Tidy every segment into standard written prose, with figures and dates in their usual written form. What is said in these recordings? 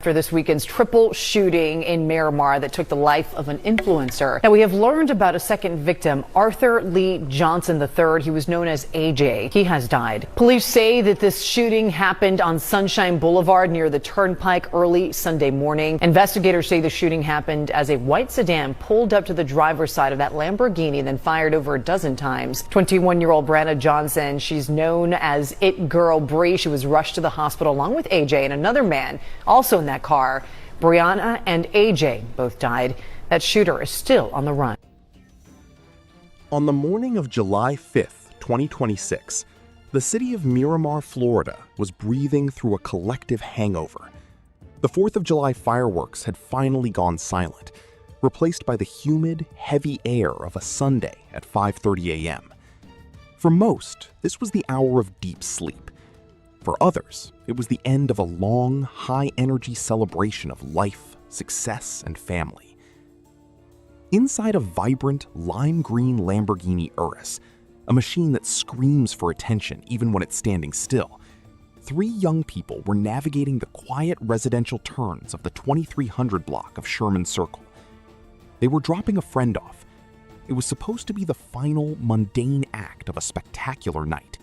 For this weekend's triple shooting in Miramar that took the life of an influencer. Now we have learned about a second victim, Arthur Lee Johnson III. He was known as AJ. He has died. Police say that this shooting happened on Sunshine Boulevard near the Turnpike early Sunday morning. Investigators say the shooting happened as a white sedan pulled up to the driver's side of that Lamborghini and then fired over a dozen times. 21-year-old Brianna Johnson, she's known as It Girl Brii. She was rushed to the hospital along with AJ and another man, also in that car. Brianna and AJ both died. That shooter is still on the run. On the morning of July 5th, 2026, the city of Miramar, Florida was breathing through a collective hangover. The 4th of July fireworks had finally gone silent, replaced by the humid, heavy air of a Sunday at 5:30 a.m. For most, this was the hour of deep sleep. For others, it was the end of a long, high-energy celebration of life, success, and family. Inside a vibrant, lime-green Lamborghini Urus, a machine that screams for attention even when it's standing still, 3 young people were navigating the quiet residential turns of the 2300 block of Sherman Circle. They were dropping a friend off. It was supposed to be the final, mundane act of a spectacular night.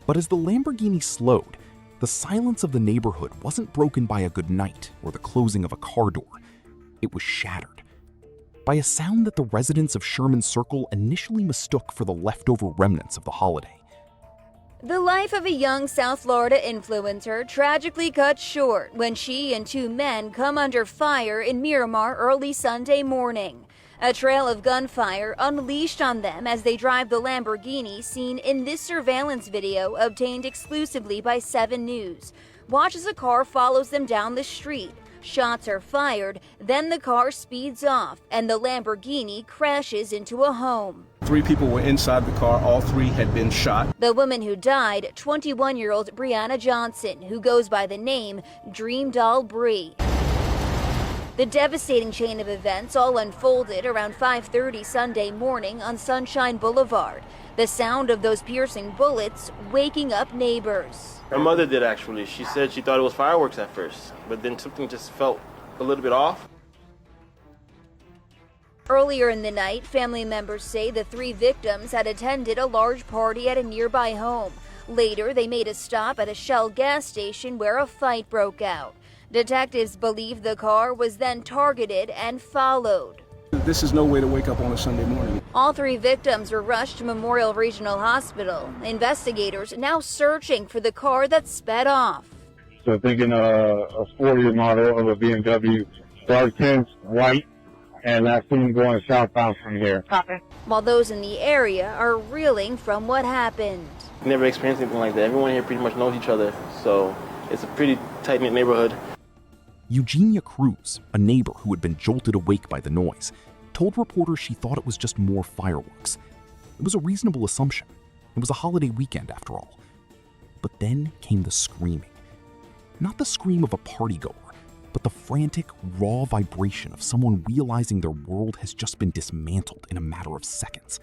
But as the Lamborghini slowed, the silence of the neighborhood wasn't broken by a goodnight or the closing of a car door. It was shattered by a sound that the residents of Sherman Circle initially mistook for the leftover remnants of the holiday. The life of a young South Florida influencer tragically cut short when she and 2 men come under fire in Miramar early Sunday morning. A trail of gunfire unleashed on them as they drive the Lamborghini seen in this surveillance video obtained exclusively by 7 News. Watch as a car follows them down the street. Shots are fired, then the car speeds off and the Lamborghini crashes into a home. 3 people were inside the car. All 3 had been shot. The woman who died, 21-year-old Brianna Johnson, who goes by the name DreamDoll Brii. The devastating chain of events all unfolded around 5:30 Sunday morning on Sunshine Boulevard. The sound of those piercing bullets waking up neighbors. Her mother did, actually. She said she thought it was fireworks at first, but then something just felt a little bit off. Earlier in the night, family members say the 3 victims had attended a large party at a nearby home. Later, they made a stop at a Shell gas station where a fight broke out. Detectives believe the car was then targeted and followed. This is no way to wake up on a Sunday morning. All 3 victims were rushed to Memorial Regional Hospital. Investigators now searching for the car that sped off. So thinking a 40 model of a BMW, dark tints, white, and I see him going southbound from here. Copy. While those in the area are reeling from what happened. Never experienced anything like that. Everyone here pretty much knows each other, so it's a pretty tight-knit neighborhood. Eugenia Cruz, a neighbor who had been jolted awake by the noise, told reporters she thought it was just more fireworks. It was a reasonable assumption. It was a holiday weekend, after all. But then came the screaming. Not the scream of a partygoer, but the frantic, raw vibration of someone realizing their world has just been dismantled in a matter of seconds.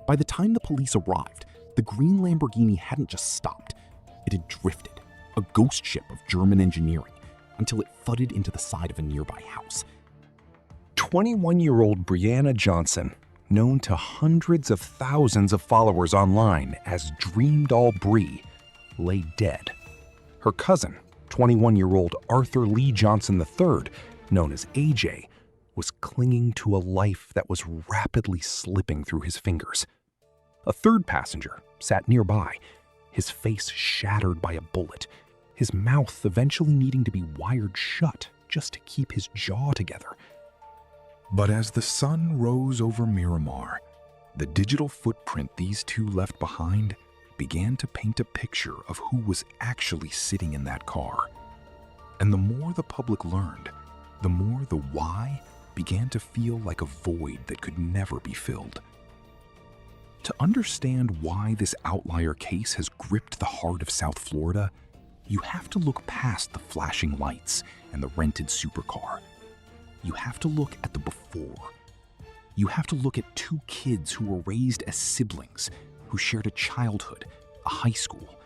By the time the police arrived, the green Lamborghini hadn't just stopped. It had drifted, a ghost ship of German engineering, until it thudded into the side of a nearby house. 21-year-old Brianna Johnson, known to hundreds of thousands of followers online as DreamDoll Brii, lay dead. Her cousin, 21-year-old Arthur Lee Johnson III, known as AJ, was clinging to a life that was rapidly slipping through his fingers. A third passenger sat nearby, his face shattered by a bullet, his mouth eventually needing to be wired shut just to keep his jaw together. But as the sun rose over Miramar, the digital footprint these 2 left behind began to paint a picture of who was actually sitting in that car. And the more the public learned, the more the why began to feel like a void that could never be filled. To understand why this outlier case has gripped the heart of South Florida, you have to look past the flashing lights and the rented supercar. You have to look at the before. You have to look at 2 kids who were raised as siblings, who shared a childhood, a high school,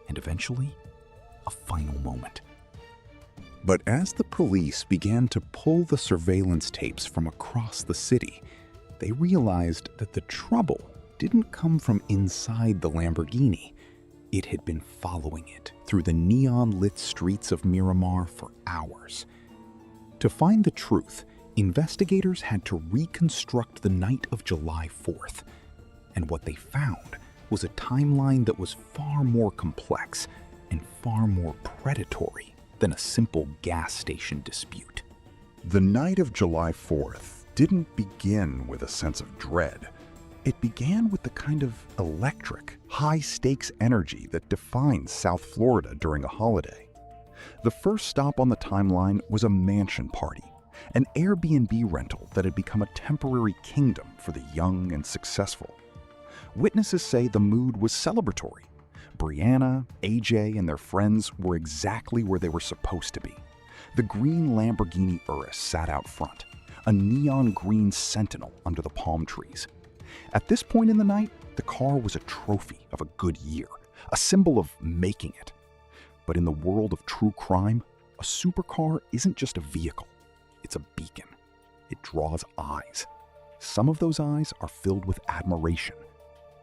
and eventually, a final moment. But as the police began to pull the surveillance tapes from across the city, they realized that the trouble didn't come from inside the Lamborghini. It had been following it through the neon-lit streets of Miramar for hours. To find the truth, investigators had to reconstruct the night of July 4th. And what they found was a timeline that was far more complex and far more predatory than a simple gas station dispute. The night of July 4th didn't begin with a sense of dread. It began with the kind of electric, high-stakes energy that defines South Florida during a holiday. The first stop on the timeline was a mansion party, an Airbnb rental that had become a temporary kingdom for the young and successful. Witnesses say the mood was celebratory. Brianna, AJ, and their friends were exactly where they were supposed to be. The green Lamborghini Urus sat out front, a neon green sentinel under the palm trees. At this point in the night, the car was a trophy of a good year, a symbol of making it. But in the world of true crime, a supercar isn't just a vehicle, it's a beacon. It draws eyes. Some of those eyes are filled with admiration,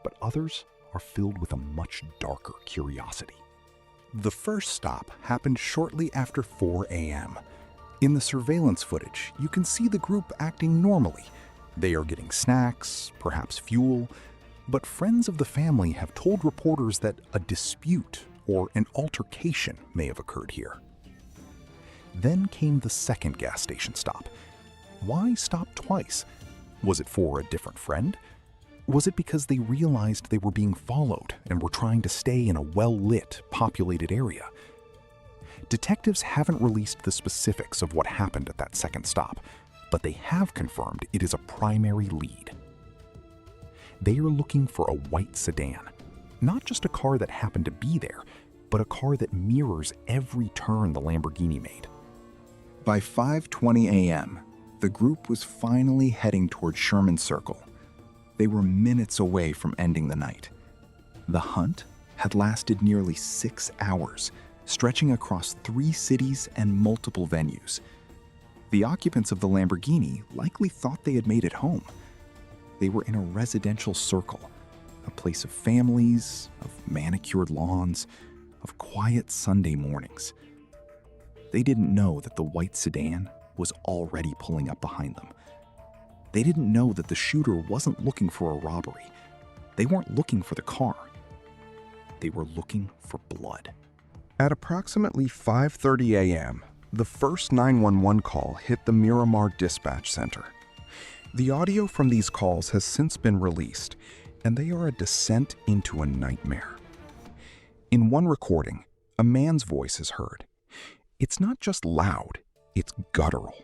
but others are filled with a much darker curiosity. The first stop happened shortly after 4 a.m. In the surveillance footage, you can see the group acting normally. They are getting snacks, perhaps fuel, but friends of the family have told reporters that a dispute or an altercation may have occurred here. Then came the second gas station stop. Why stop twice? Was it for a different friend? Was it because they realized they were being followed and were trying to stay in a well-lit, populated area? Detectives haven't released the specifics of what happened at that second stop, but they have confirmed it is a primary lead. They are looking for a white sedan, not just a car that happened to be there, but a car that mirrors every turn the Lamborghini made. By 5:20 a.m., the group was finally heading toward Sherman Circle. They were minutes away from ending the night. The hunt had lasted nearly 6 hours, stretching across 3 cities and multiple venues. The occupants of the Lamborghini likely thought they had made it home. They were in a residential circle, a place of families, of manicured lawns, of quiet Sunday mornings. They didn't know that the white sedan was already pulling up behind them. They didn't know that the shooter wasn't looking for a robbery. They weren't looking for the car. They were looking for blood. At approximately 5:30 a.m., the first 911 call hit the Miramar Dispatch Center. The audio from these calls has since been released, and they are a descent into a nightmare. In one recording, a man's voice is heard. It's not just loud, it's guttural.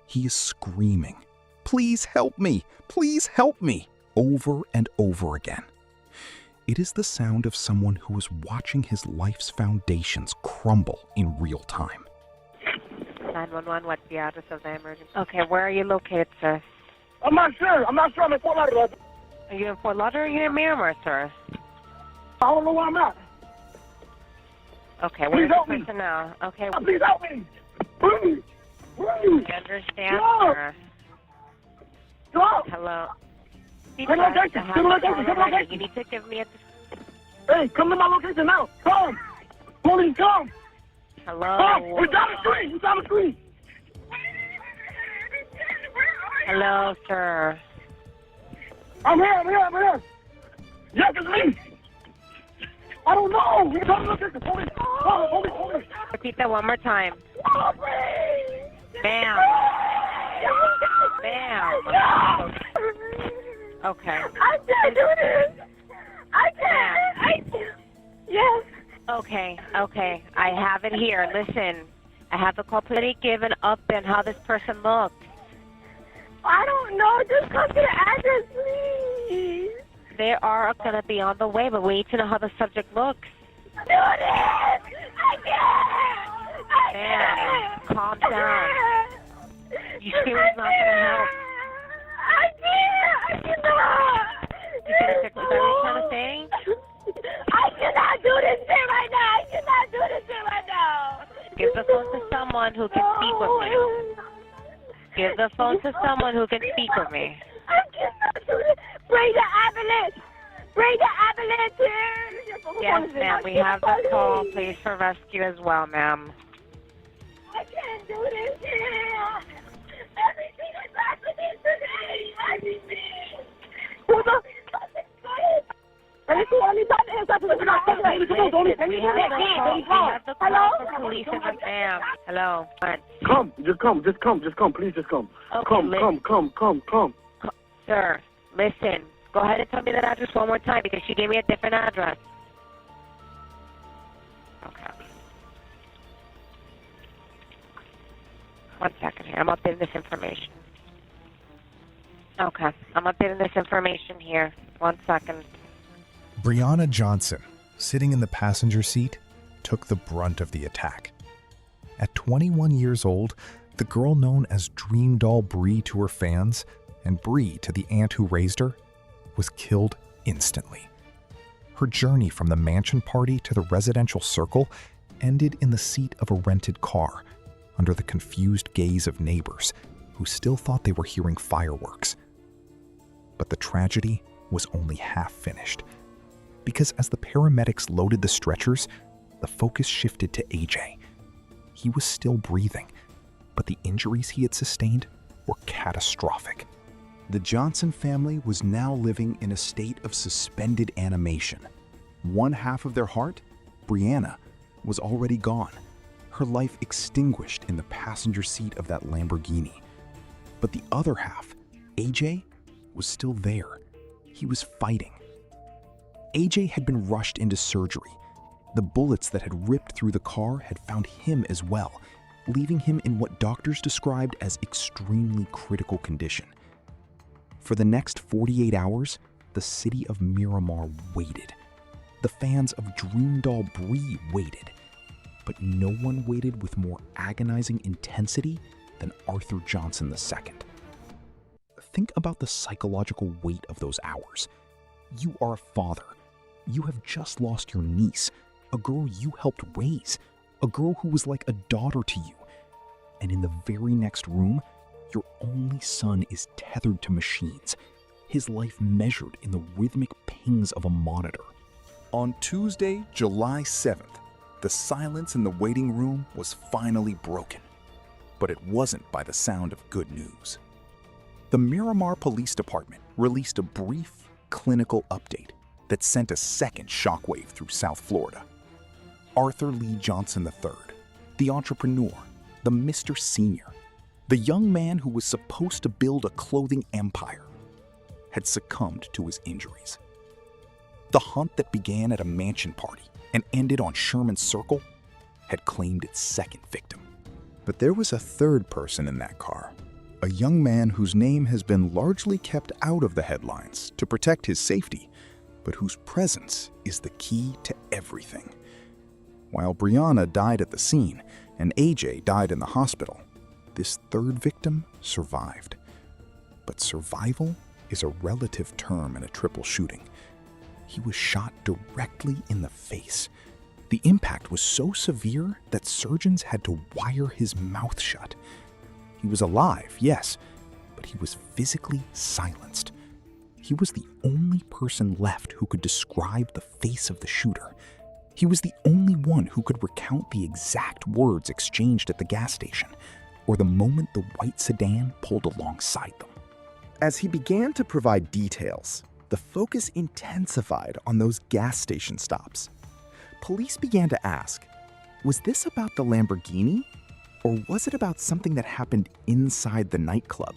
He is screaming, "Please help me! Please help me!" over and over again. It is the sound of someone who is watching his life's foundations crumble in real time. 911, what's the address of the emergency? Okay, where are you located, sir? I'm not sure. I'm in Fort Lauderdale. Are you in Fort Lauderdale or are you in Miramar, sir? I don't know where I'm at. Okay, where's the person now? Okay. Please help me. Please. Please. I understand, No. sir. Hello. Hello. Come on, location. Come on, location. Come on, location. You need to give me a... Hey, come to my location now. Come. Police, come. Hello? Come. We're down the street. We're down the street. Hello, sir. I'm here. Yes, it's me. I don't know. We're down the location. Police. Repeat that one more time. Bam. Bam. Okay. I can't do this. I can't. Yes. Okay. I have it here. Listen, I have the completely given up on how this person looked. I don't know. Just come to the address, please. They are going to be on the way, but we need to know how the subject looks. Do this. I can't. Bam. Calm down. You sure it's not going to help? I cannot. You said it's what you're trying to say? I cannot do this shit right now. Give the phone to someone who can speak with me. Give the phone to someone who can speak with me. I cannot do this. Bring the ambulance. Bring the ambulance here. Yes, ma'am. We have the call. Please for rescue as well, ma'am. I can't do this here. Everything is happening today. Everything. Who's up? We have the call for police in the ma'am. Hello. Come, just come, please just come. Okay, Come. Sir, listen. Go ahead and tell me that address one more time because she gave me a different address. Okay. One second here. I'm updating this information. Okay. I'm updating this information here. 1 second. Brianna Johnson, sitting in the passenger seat, took the brunt of the attack. At 21 years old, the girl known as DreamDoll Brii to her fans, and Brii to the aunt who raised her, was killed instantly. Her journey from the mansion party to the residential circle ended in the seat of a rented car, under the confused gaze of neighbors who still thought they were hearing fireworks. But the tragedy was only half finished, because as the paramedics loaded the stretchers, the focus shifted to AJ. He was still breathing, but the injuries he had sustained were catastrophic. The Johnson family was now living in a state of suspended animation. One half of their heart, Brianna, was already gone, her life extinguished in the passenger seat of that Lamborghini. But the other half, AJ, was still there. He was fighting. AJ had been rushed into surgery. The bullets that had ripped through the car had found him as well, leaving him in what doctors described as extremely critical condition. For the next 48 hours, the city of Miramar waited. The fans of DreamDoll Brii waited. But no one waited with more agonizing intensity than Arthur Johnson II. Think about the psychological weight of those hours. You are a father. You have just lost your niece, a girl you helped raise, a girl who was like a daughter to you. And in the very next room, your only son is tethered to machines, his life measured in the rhythmic pings of a monitor. On Tuesday, July 7th, the silence in the waiting room was finally broken. But it wasn't by the sound of good news. The Miramar Police Department released a brief, clinical update that sent a second shockwave through South Florida. Arthur Lee Johnson III, the entrepreneur, the Mr. Senior, the young man who was supposed to build a clothing empire, had succumbed to his injuries. The hunt that began at a mansion party and ended on Sherman Circle had claimed its second victim. But there was a third person in that car, a young man whose name has been largely kept out of the headlines to protect his safety, but whose presence is the key to everything. While Brianna died at the scene and AJ died in the hospital, this third victim survived. But survival is a relative term in a triple shooting. He was shot directly in the face. The impact was so severe that surgeons had to wire his mouth shut. He was alive, yes, but he was physically silenced. He was the only person left who could describe the face of the shooter. He was the only one who could recount the exact words exchanged at the gas station, or the moment the white sedan pulled alongside them. As he began to provide details, the focus intensified on those gas station stops. Police began to ask, was this about the Lamborghini, or was it about something that happened inside the nightclub?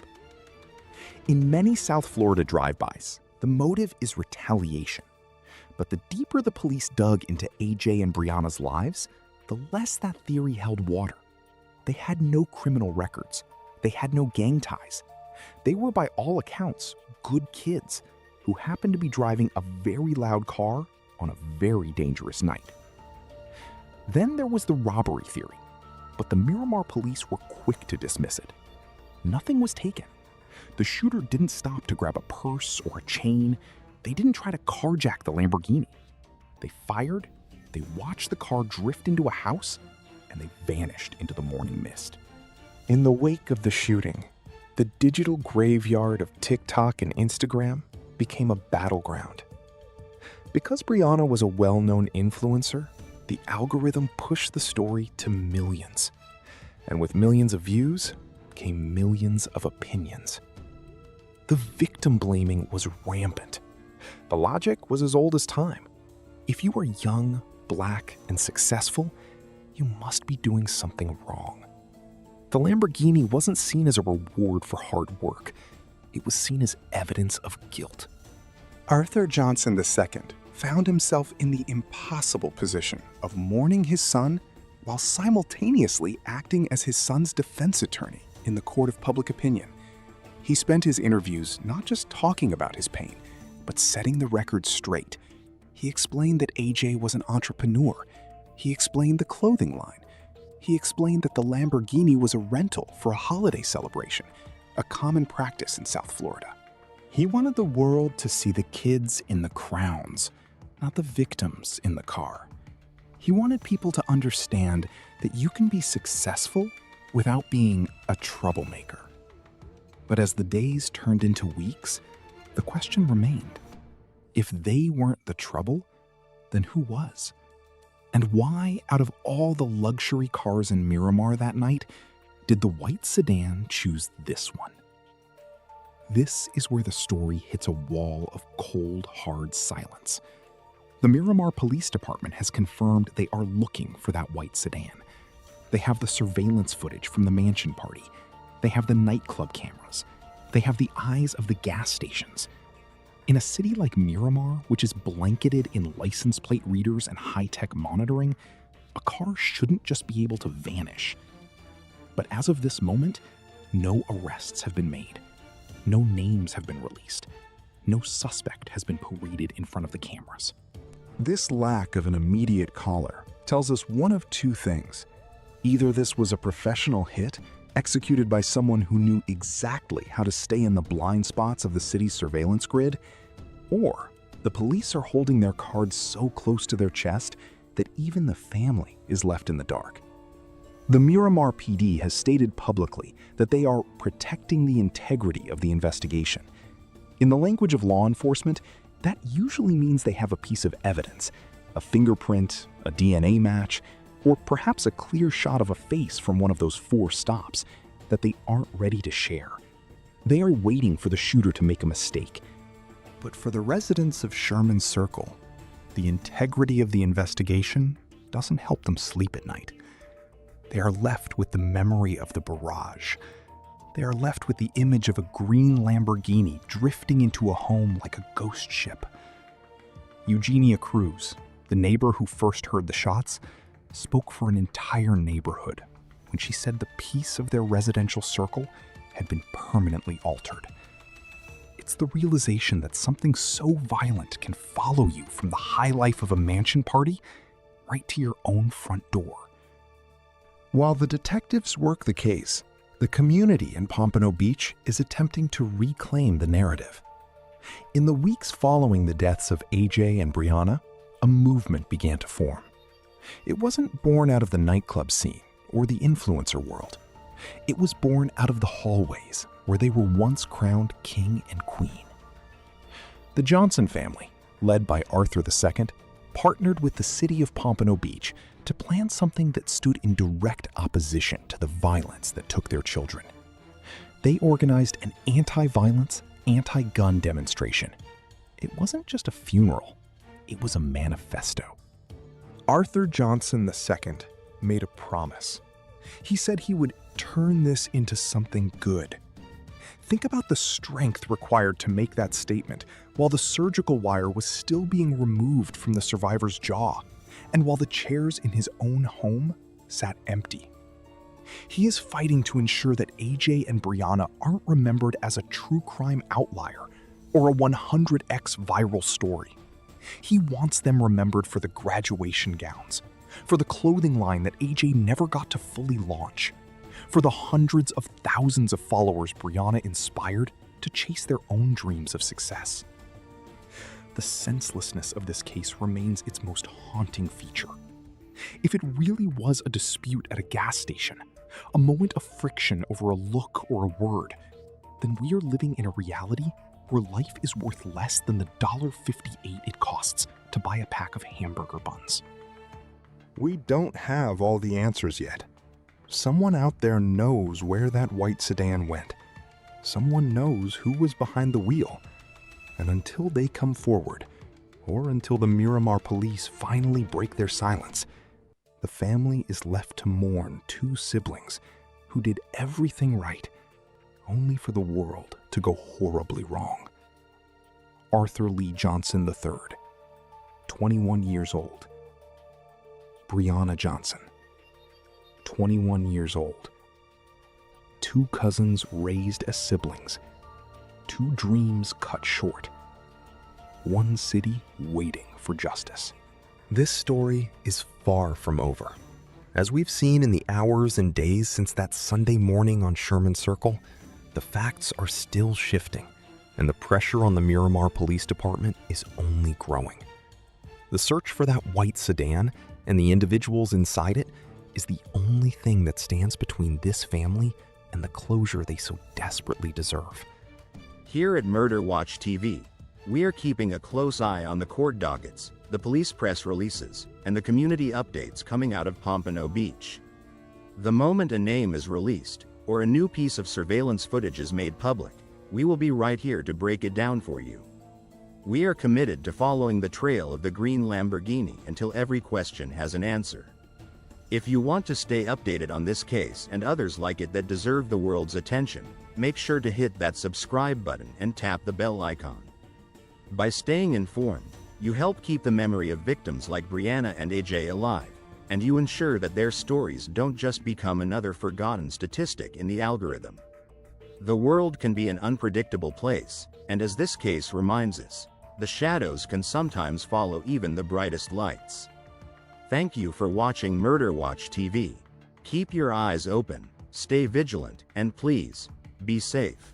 In many South Florida drive-bys, the motive is retaliation. But the deeper the police dug into AJ and Brianna's lives, the less that theory held water. They had no criminal records. They had no gang ties. They were, by all accounts, good kids who happened to be driving a very loud car on a very dangerous night. Then there was the robbery theory, but the Miramar police were quick to dismiss it. Nothing was taken. The shooter didn't stop to grab a purse or a chain. They didn't try to carjack the Lamborghini. They fired, they watched the car drift into a house, and they vanished into the morning mist. In the wake of the shooting, the digital graveyard of TikTok and Instagram became a battleground. Because Brianna was a well-known influencer, the algorithm pushed the story to millions. And with millions of views came millions of opinions. The victim blaming was rampant. The logic was as old as time. If you are young, black, and successful, you must be doing something wrong. The Lamborghini wasn't seen as a reward for hard work. It was seen as evidence of guilt. Arthur Johnson II found himself in the impossible position of mourning his son while simultaneously acting as his son's defense attorney in the court of public opinion. He spent his interviews not just talking about his pain, but setting the record straight. He explained that AJ was an entrepreneur. He explained the clothing line. He explained that the Lamborghini was a rental for a holiday celebration, a common practice in South Florida. He wanted the world to see the kids in the crowns, not the victims in the car. He wanted people to understand that you can be successful without being a troublemaker. But as the days turned into weeks, the question remained. If they weren't the trouble, then who was? And why, out of all the luxury cars in Miramar that night, did the white sedan choose this one? This is where the story hits a wall of cold, hard silence. The Miramar Police Department has confirmed they are looking for that white sedan. They have the surveillance footage from the mansion party. They have the nightclub cameras. They have the eyes of the gas stations. In a city like Miramar, which is blanketed in license plate readers and high-tech monitoring, a car shouldn't just be able to vanish. But as of this moment, no arrests have been made. No names have been released. No suspect has been paraded in front of the cameras. This lack of an immediate caller tells us one of two things. Either this was a professional hit executed by someone who knew exactly how to stay in the blind spots of the city's surveillance grid, or the police are holding their cards so close to their chest that even the family is left in the dark. The Miramar PD has stated publicly that they are protecting the integrity of the investigation. In the language of law enforcement, that usually means they have a piece of evidence, a fingerprint, a DNA match, or perhaps a clear shot of a face from one of those 4 stops that they aren't ready to share. They are waiting for the shooter to make a mistake. But for the residents of Sherman Circle, the integrity of the investigation doesn't help them sleep at night. They are left with the memory of the barrage. They are left with the image of a green Lamborghini drifting into a home like a ghost ship. Eugenia Cruz, the neighbor who first heard the shots, spoke for an entire neighborhood when she said the peace of their residential circle had been permanently altered. It's the realization that something so violent can follow you from the high life of a mansion party right to your own front door. While the detectives work the case, the community in Pompano Beach is attempting to reclaim the narrative. In the weeks following the deaths of AJ and Brianna, a movement began to form. It wasn't born out of the nightclub scene or the influencer world. It was born out of the hallways where they were once crowned king and queen. The Johnson family, led by Arthur II, partnered with the city of Pompano Beach to plan something that stood in direct opposition to the violence that took their children. They organized an anti-violence, anti-gun demonstration. It wasn't just a funeral, it was a manifesto. Arthur Johnson II made a promise. He said he would turn this into something good. Think about the strength required to make that statement while the surgical wire was still being removed from the survivor's jaw, and while the chairs in his own home sat empty. He is fighting to ensure that AJ and Brianna aren't remembered as a true crime outlier or a 100x viral story. He wants them remembered for the graduation gowns, for the clothing line that AJ never got to fully launch, for the hundreds of thousands of followers Brianna inspired to chase their own dreams of success. The senselessness of this case remains its most haunting feature. If it really was a dispute at a gas station, a moment of friction over a look or a word, then we are living in a reality where life is worth less than the $1.58 it costs to buy a pack of hamburger buns. We don't have all the answers yet. Someone out there knows where that white sedan went. Someone knows who was behind the wheel. And until they come forward, or until the Miramar police finally break their silence, the family is left to mourn two siblings who did everything right, only for the world to go horribly wrong. Arthur Lee Johnson III, 21 years old. Brianna Johnson, 21 years old. Two cousins raised as siblings. Two dreams cut short. One city waiting for justice. This story is far from over. As we've seen in the hours and days since that Sunday morning on Sherman Circle, the facts are still shifting, and the pressure on the Miramar Police Department is only growing. The search for that white sedan and the individuals inside it is the only thing that stands between this family and the closure they so desperately deserve. Here at Murder Watch TV, we are keeping a close eye on the court dockets, the police press releases, and the community updates coming out of Pompano Beach. The moment a name is released, or a new piece of surveillance footage is made public, we will be right here to break it down for you. We are committed to following the trail of the green Lamborghini until every question has an answer. If you want to stay updated on this case and others like it that deserve the world's attention, make sure to hit that subscribe button and tap the bell icon. By staying informed, you help keep the memory of victims like Brianna and AJ alive, and you ensure that their stories don't just become another forgotten statistic in the algorithm. The world can be an unpredictable place, and as this case reminds us, the shadows can sometimes follow even the brightest lights. Thank you for watching Murder Watch TV. Keep your eyes open, stay vigilant, and please, be safe.